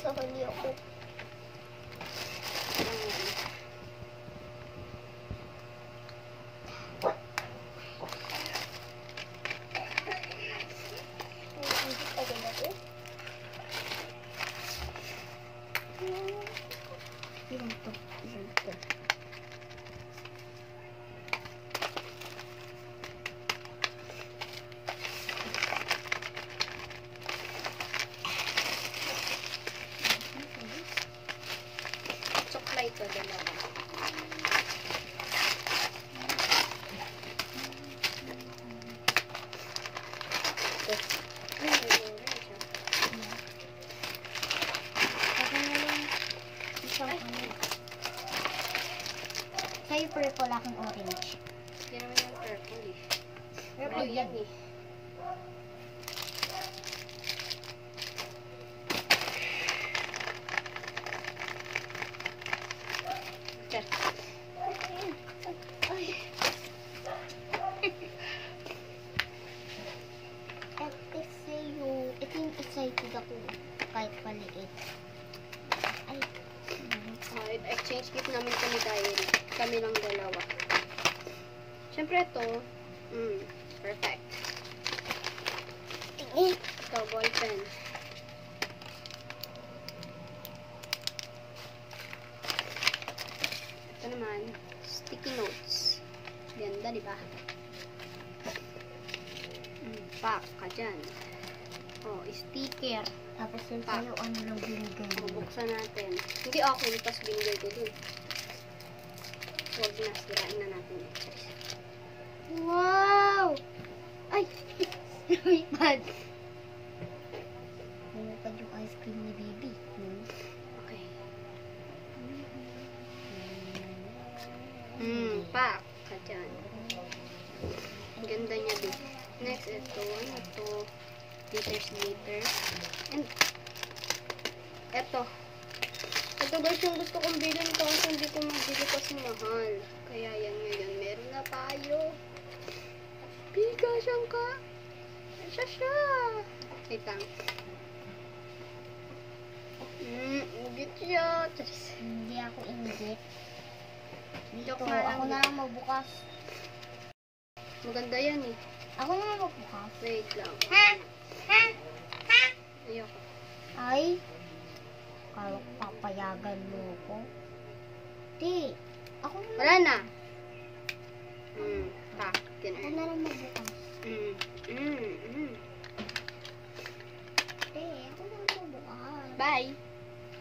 Nakali ako. Ito, dalawa. Sa'yo purple, aking orange. Hindi naman yung purple eh. Purple yan eh. Ito yung excited ako kahit paliit. Ay. Exchange gift namin kami diary. Kami lang dalawa. Siyempre ito. Perfect. Ito, ball pen. Ito naman, sticky notes. Ganda, di ba? Pack ka dyan. Oh, sticker. Tapos yung tayo, ano lang binigay mo? Buksan natin. Hindi ako, tapos binigay ko dun. Huwag na, sirain na natin. Wow! Ay! Lumipad. Lumipad yung ice cream ni Bibi. Okay. Pack ka dyan. Ang ganda niya din. Next, ito. Ano ito? Glitters. And, ito. Ito guys, yung gusto kong bilhin kasi hindi ko mabili kasi mahal. Kaya yan ngayon, meron na tayo. Biga siyang ka. Siya. Wait lang. Ugit siya. Hindi ako ingit. Dito, Joke na lang ako na lang magbukas. Maganda yan eh. Ako na lang magbukas. Wait lang. Ha? Ayoko. Ay? Kala ko papayagan mo ko. Di. Ako na. Wala na. Tak.